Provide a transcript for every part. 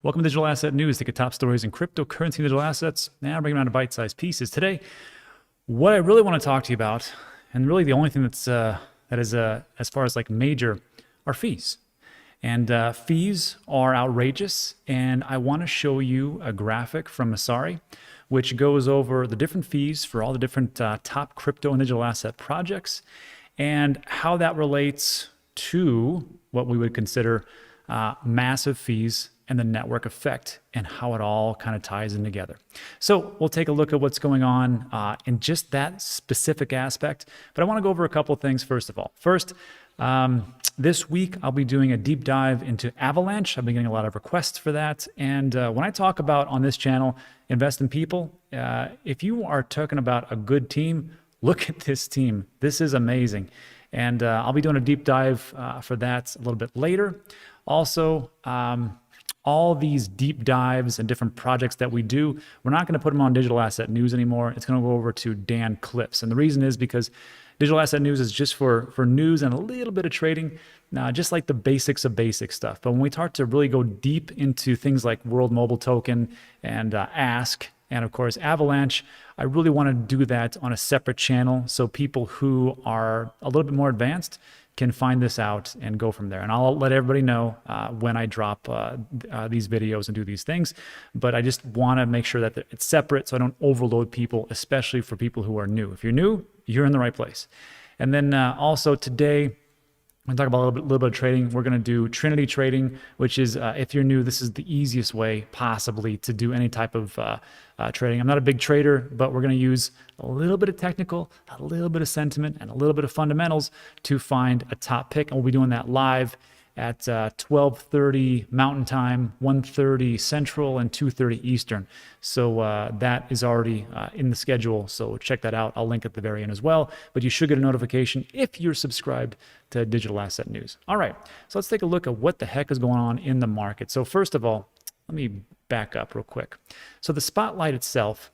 Welcome to Digital Asset News. Take your top stories in cryptocurrency and digital assets. Now bring them down to bite-sized pieces. Today, what I really want to talk to you about, and really the only thing that is as far as like major, are fees. And fees are outrageous. And I want to show you a graphic from Masari, which goes over the different fees for all the different top crypto and digital asset projects, and how that relates to what we would consider massive fees and the network effect and how it all kind of ties in together. So we'll take a look at what's going on in just that specific aspect. But I want to go over a couple of things first of all. First, this week I'll be doing a deep dive into Avalanche. I've been getting a lot of requests for that. And when I talk about on this channel, invest in people, if you are talking about a good team, look at this team. This is amazing. And I'll be doing a deep dive for that a little bit later. Also, all these deep dives and different projects that we do, we're not going to put them on Digital Asset News anymore. It's going to go over to Dan Clips. And the reason is because Digital Asset News is just for news and a little bit of trading, just like the basics of basic stuff. But when we start to really go deep into things like World Mobile Token and Ask, and of course Avalanche, I really want to do that on a separate channel so people who are a little bit more advanced can find this out and go from there. And I'll let everybody know when I drop these videos and do these things. But I just want to make sure that it's separate so I don't overload people, especially for people who are new. If you're new, you're in the right place. And then also today, we're going to talk about a little bit of trading. We're going to do Trinity trading, which is, if you're new, this is the easiest way possibly to do any type of trading. I'm not a big trader, but we're going to use a little bit of technical, a little bit of sentiment, and a little bit of fundamentals to find a top pick. And we'll be doing that live at 12:30 Mountain Time, 1:30 Central, and 2:30 Eastern. So that is already in the schedule. So check that out. I'll link at the very end as well. But you should get a notification if you're subscribed to Digital Asset News. All right, so let's take a look at what the heck is going on in the market. So first of all, let me back up real quick. So the spotlight itself,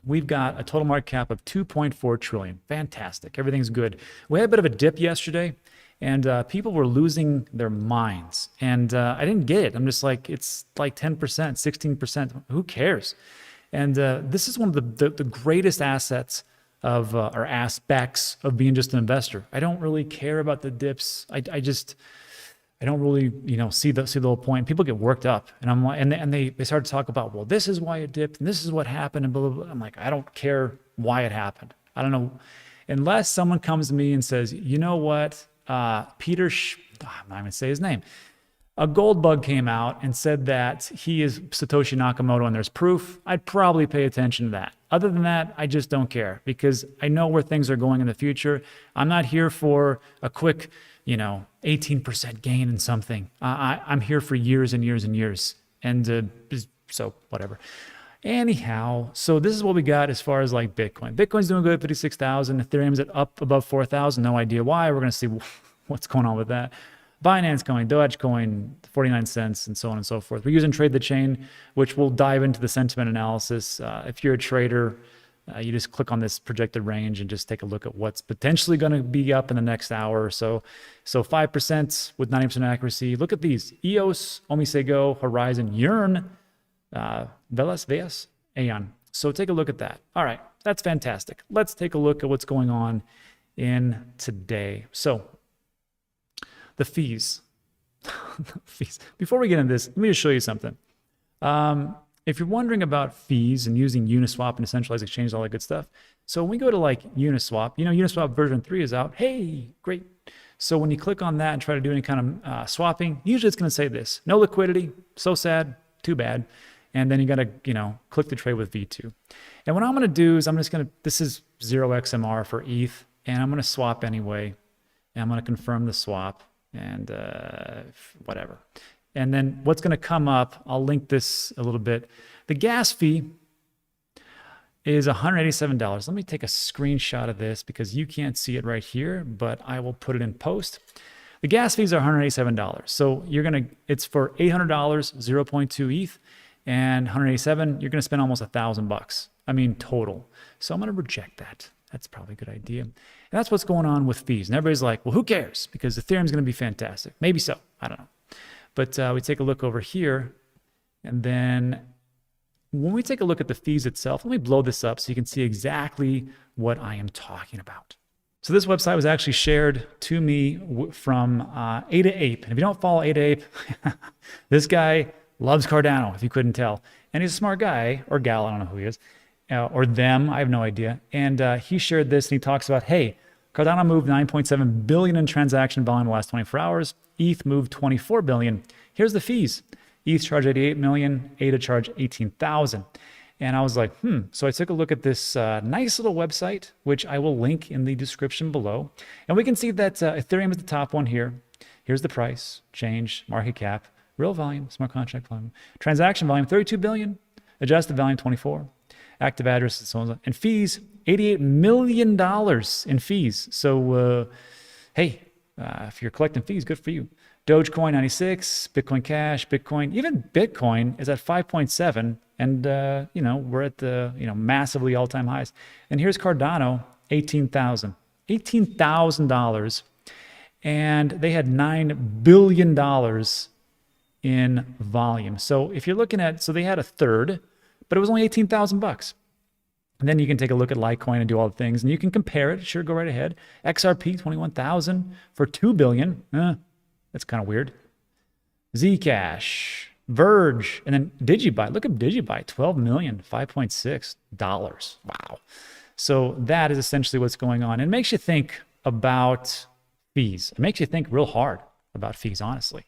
we've got a total market cap of 2.4 trillion. Fantastic. Everything's good. We had a bit of a dip yesterday, and people were losing their minds. And I didn't get it. I'm just like, it's like 10%, 16%. Who cares? And this is one of the greatest assets of or aspects of being just an investor. I don't really care about the dips. I don't really, see the whole point. People get worked up, and I'm like, and they start to talk about, well, this is why it dipped, and this is what happened, and blah, blah, blah. I'm like, I don't care why it happened. I don't know, unless someone comes to me and says, you know what, I'm not even gonna say his name. A gold bug came out and said that he is Satoshi Nakamoto and there's proof. I'd probably pay attention to that. Other than that, I just don't care because I know where things are going in the future. I'm not here for a quick, 18% gain in something. I'm here for years and years and years. And so whatever. Anyhow, so this is what we got as far as like Bitcoin. Bitcoin's doing good at 56,000. Ethereum's at up above 4,000. No idea why. We're going to see what's going on with that. Binance coin, dogecoin, 49 cents, and so on and so forth. We're using Trade the Chain, which we'll dive into the sentiment analysis. If you're a trader, you just click on this projected range and just take a look at what's potentially going to be up in the next hour or so. So 5% with 90% accuracy. Look at these: EOS, Omisego, Horizon, Yearn, Velas, Aeon. So take a look at that. All right, that's fantastic. Let's take a look at what's going on in today. So the fees. Fees. Before we get into this, let me just show you something. If you're wondering about fees and using Uniswap and decentralized exchange, all that good stuff. So when we go to like Uniswap, Uniswap version 3 is out. Hey, great. So when you click on that and try to do any kind of swapping, usually it's going to say this: no liquidity, so sad, too bad. And then you got to, click the trade with V2. And what I'm going to do is this is 0xMR for ETH, and I'm going to swap anyway. And I'm going to confirm the swap and whatever. And then what's going to come up, I'll link this a little bit. The gas fee is $187. Let me take a screenshot of this because you can't see it right here, but I will put it in post. The gas fees are $187. So it's for $800, 0.2 ETH, and 187, you're going to spend almost $1,000. I mean, total. So I'm going to reject that. That's probably a good idea. And that's what's going on with fees. And everybody's like, well, who cares? Because Ethereum is going to be fantastic. Maybe so. I don't know. But we take a look over here. And then when we take a look at the fees itself, let me blow this up so you can see exactly what I am talking about. So this website was actually shared to me from Ada Ape. And if you don't follow Ada Ape, this guy loves Cardano, if you couldn't tell. And he's a smart guy, or gal, I don't know who he is, or them, I have no idea. And he shared this, and he talks about, hey, Cardano moved 9.7 billion in transaction volume in the last 24 hours. ETH moved 24 billion. Here's the fees. ETH charged 88 million, ADA charged 18,000. And I was like, So I took a look at this nice little website, which I will link in the description below. And we can see that Ethereum is the top one here. Here's the price, change, market cap, real volume, smart contract volume, transaction volume, 32 billion, adjusted volume, 24, active addresses, so on, and fees, $88 million in fees. So, hey, if you're collecting fees, good for you. Dogecoin 96, Bitcoin Cash, Bitcoin, even Bitcoin is at 5.7, and we're at the massively all-time highs. And here's Cardano, $18,000, and they had $9 billion in volume. So if you're looking at, so they had a third, but it was only 18,000 bucks. And then you can take a look at Litecoin and do all the things, and you can compare it. Sure, go right ahead. XRP 21,000 for 2 billion. That's kind of weird. Zcash, Verge, and then Digibyte. Look at Digibyte, 12 million, $5.6. Wow. So that is essentially what's going on. It makes you think about fees. It makes you think real hard about fees, honestly.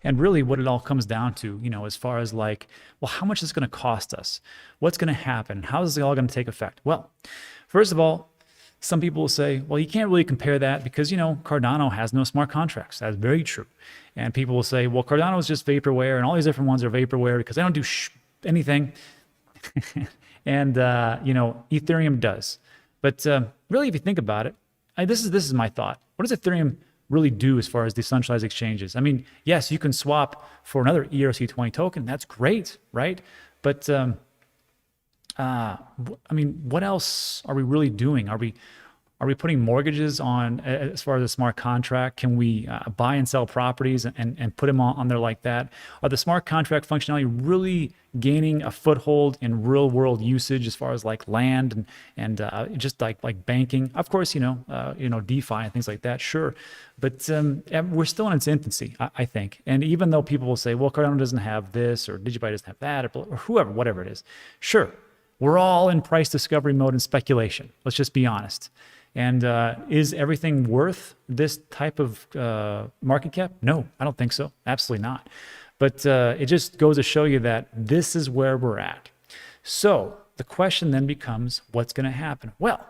And really what it all comes down to, as far as like, well, how much is it going to cost us? What's going to happen? How is it all going to take effect? Well, first of all, some people will say, well, you can't really compare that because, Cardano has no smart contracts. That's very true. And people will say, well, Cardano is just vaporware and all these different ones are vaporware because they don't do anything. And, Ethereum does. But really, if you think about it, this is my thought. What does Ethereum really do as far as decentralized exchanges? I mean, yes, you can swap for another ERC20 token. That's great, right? But what else are we really doing? Are we putting mortgages on as far as a smart contract? Can we buy and sell properties and put them on there like that? Are the smart contract functionality really gaining a foothold in real world usage as far as like land and just like banking? Of course, DeFi and things like that, sure. But we're still in its infancy, I think. And even though people will say, well, Cardano doesn't have this or Digibyte doesn't have that or whoever, whatever it is, sure. We're all in price discovery mode and speculation. Let's just be honest. And is everything worth this type of market cap? No, I don't think so. Absolutely not. But it just goes to show you that this is where we're at. So the question then becomes, what's going to happen? Well,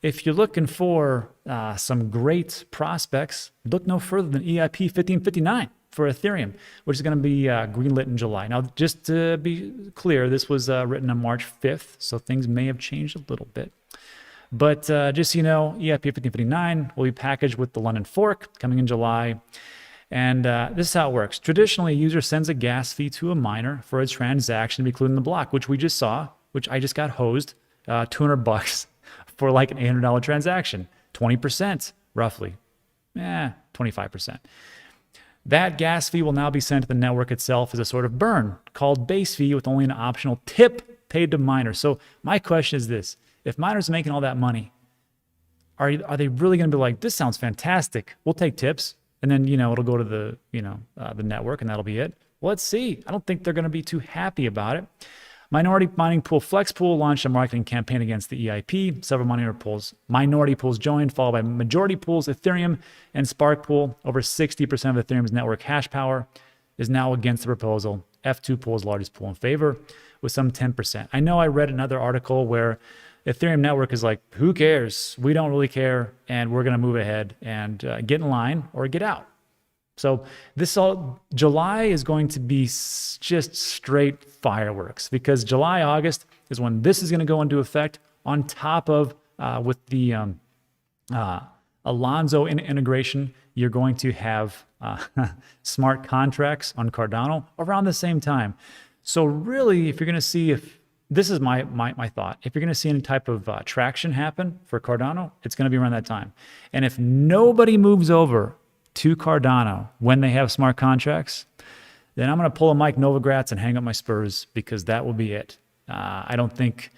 if you're looking for some great prospects, look no further than EIP 1559 for Ethereum, which is going to be greenlit in July. Now, just to be clear, this was written on March 5th, so things may have changed a little bit. But just so you know, EIP 1559 will be packaged with the London fork coming in July. And this is how it works. Traditionally, a user sends a gas fee to a miner for a transaction to be included in the block, which we just saw, which I just got hosed, $200 for like an $800 transaction, 20% roughly, 25%. That gas fee will now be sent to the network itself as a sort of burn called base fee with only an optional tip paid to miners. So my question is this: if miners are making all that money, are they really going to be like, this sounds fantastic, we'll take tips, and then it'll go to the the network and that'll be it? Well, let's see. I don't think they're going to be too happy about it. Minority mining pool FlexPool launched a marketing campaign against the EIP. Several minority pools joined, followed by majority pools, Ethereum and Spark Pool. Over 60% of Ethereum's network hash power is now against the proposal. F2 pool is the largest pool in favor, with some 10%. I know I read another article where Ethereum network is like, who cares? We don't really care, and we're going to move ahead and get in line or get out. So July is going to be just straight fireworks, because July, August is when this is going to go into effect, on top of with the Alonzo integration. You're going to have smart contracts on Cardano around the same time. So really, if you're going to see, if this is my thought, if you're going to see any type of traction happen for Cardano, it's going to be around that time. And if nobody moves over to Cardano when they have smart contracts, then I'm going to pull a Mike Novogratz and hang up my Spurs, because that will be it. I don't think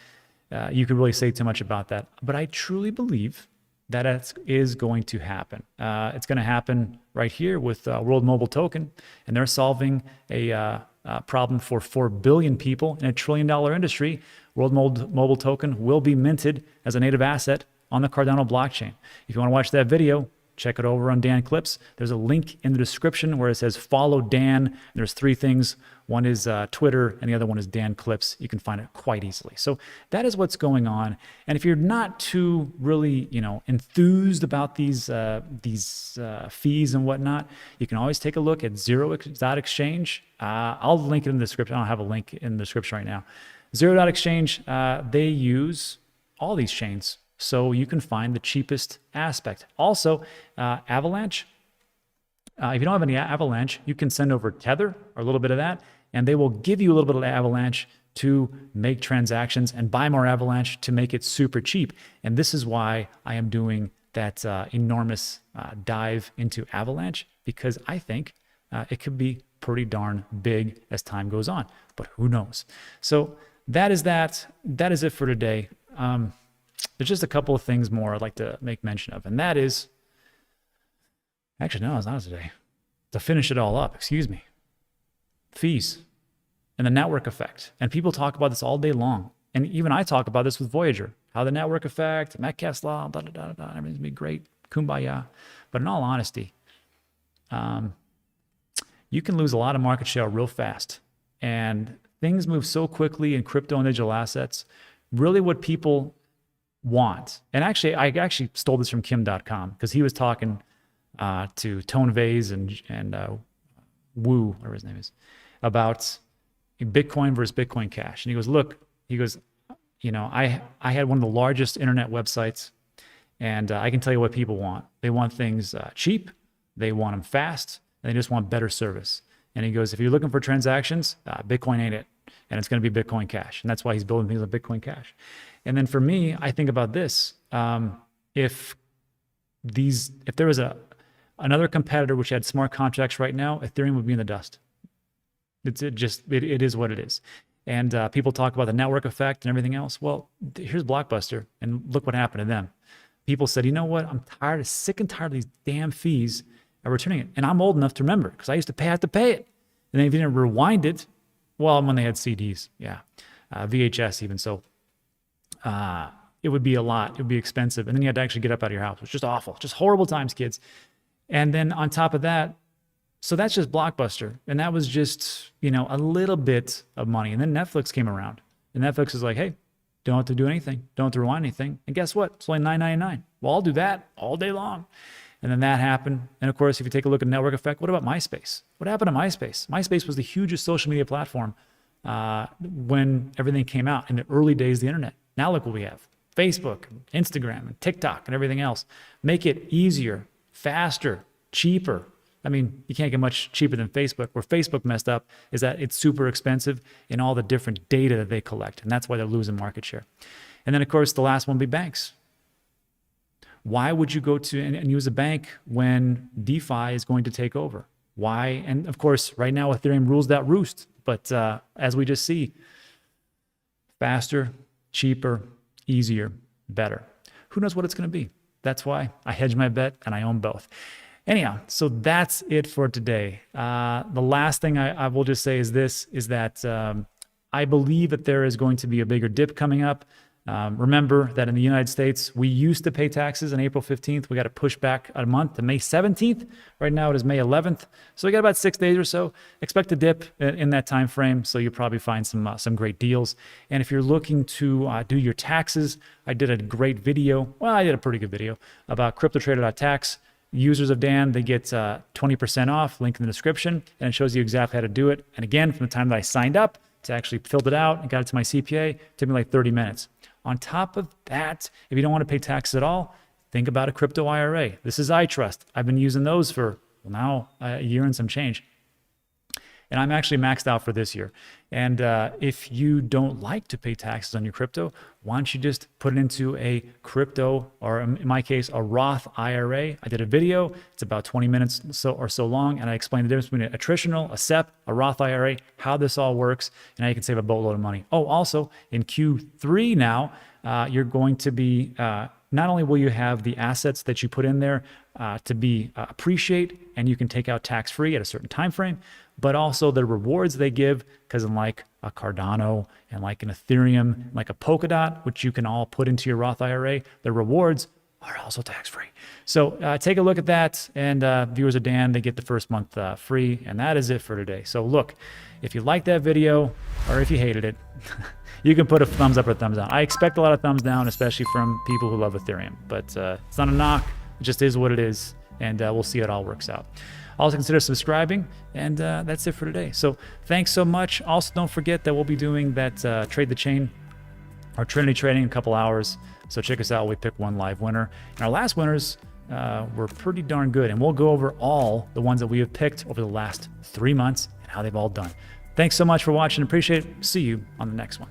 you could really say too much about that. But I truly believe that it is going to happen. It's going to happen right here with World Mobile Token, and they're solving a problem for 4 billion people in a $1 trillion industry. World Mobile Token will be minted as a native asset on the Cardano blockchain. If you want to watch that video, check it over on Dan Clips. There's a link in the description where it says follow Dan. There's 3 things. One is Twitter, and the other one is Dan Clips. You can find it quite easily. So that is what's going on. And if you're not too really, enthused about these fees and whatnot, you can always take a look at Zero.exchange. I'll link it in the description. I don't have a link in the description right now. Zero.exchange, they use all these chains, so you can find the cheapest aspect. Also, Avalanche. If you don't have any Avalanche, you can send over Tether or a little bit of that, and they will give you a little bit of Avalanche to make transactions and buy more Avalanche to make it super cheap. And this is why I am doing that enormous dive into Avalanche, because I think it could be pretty darn big as time goes on, but who knows? So that is that. That is it for today. There's just a couple of things more I'd like to make mention of, and that is, actually, no, it's not today. To finish it all up, excuse me. Fees and the network effect. And people talk about this all day long. And even I talk about this with Voyager, how the network effect, Metcalfe's law, everything's going to be great, kumbaya. But in all honesty, you can lose a lot of market share real fast. And things move so quickly in crypto and digital assets. Really what people want, and actually, I actually stole this from Kim.com, because he was talking to Tone Vase and Wu, whatever his name is, about Bitcoin versus Bitcoin Cash. And he goes, look, I had one of the largest internet websites, and I can tell you what people want. They want things cheap, they want them fast, and they just want better service. And he goes, if you're looking for transactions, Bitcoin ain't it. And it's going to be Bitcoin Cash. And that's why he's building things like Bitcoin Cash. And then for me, I think about this. If there was another competitor which had smart contracts right now, Ethereum would be in the dust. It is what it is. And people talk about the network effect and everything else. Well, here's Blockbuster, and look what happened to them. People said, you know what? I'm sick and tired of these damn fees of returning it. And I'm old enough to remember, because I used to have to pay it. And then if you didn't rewind it, well, when they had CDs, yeah, VHS even. So it would be a lot. It would be expensive. And then you had to actually get up out of your house. It was just awful. Just horrible times, kids. And then on top of that, so that's just Blockbuster. And that was just, a little bit of money. And then Netflix came around. And Netflix is like, hey, don't have to do anything. Don't have to rewind anything. And guess what? It's only $9.99. Well, I'll do that all day long. And then that happened. And of course, if you take a look at network effect, what about MySpace? What happened to MySpace? MySpace was the hugest social media platform when everything came out in the early days of the internet. Now look what we have. Facebook, Instagram, and TikTok, and everything else. Make it easier, faster, cheaper. I mean, you can't get much cheaper than Facebook. Where Facebook messed up is that it's super expensive in all the different data that they collect. And that's why they're losing market share. And then, of course, the last one would be banks. Why would you go to and use a bank when DeFi is going to take over? Why? And of course, right now, Ethereum rules that roost. But as we just see, faster, cheaper, easier, better. Who knows what it's going to be? That's why I hedge my bet and I own both. Anyhow, so that's it for today. The last thing I will just say is this, is that I believe that there is going to be a bigger dip coming up. Remember that in the United States, we used to pay taxes on April 15th. We got to push back a month to May 17th. Right now it is May 11th. So we got about 6 days or so. Expect a dip in that time frame. So you'll probably find some great deals. And if you're looking to do your taxes, I did a great video. Well, I did a pretty good video about CryptoTrader.tax. Users of Dan, they get 20% off, link in the description, and it shows you exactly how to do it. And again, from the time that I signed up to actually filled it out and got it to my CPA, it took me like 30 minutes. On top of that, if you don't want to pay taxes at all, think about a crypto IRA. This is iTrust. I've been using those for now a year and some change. And I'm actually maxed out for this year. And if you don't like to pay taxes on your crypto, why don't you just put it into a crypto, or in my case, a Roth IRA? I did a video. It's about 20 minutes or so long, and I explained the difference between a traditional, a SEP, a Roth IRA, how this all works, and how you can save a boatload of money. Oh, also in Q3 now, you're going to be, not only will you have the assets that you put in there to be appreciate, and you can take out tax-free at a certain time frame, but also the rewards they give, because unlike a Cardano and like an Ethereum, like a Polkadot, which you can all put into your Roth IRA, the rewards are also tax-free. So take a look at that, and viewers of Dan, they get the first month free, and that is it for today. So look, if you liked that video, or if you hated it, you can put a thumbs up or a thumbs down. I expect a lot of thumbs down, especially from people who love Ethereum, but it's not a knock. It just is what it is, and we'll see how it all works out. Also consider subscribing, and that's it for today. So thanks so much. Also, don't forget that we'll be doing that Trade the Chain, our Trinity trading, in a couple hours. So check us out. We pick one live winner. And our last winners were pretty darn good, and we'll go over all the ones that we have picked over the last 3 months and how they've all done. Thanks so much for watching. Appreciate it. See you on the next one.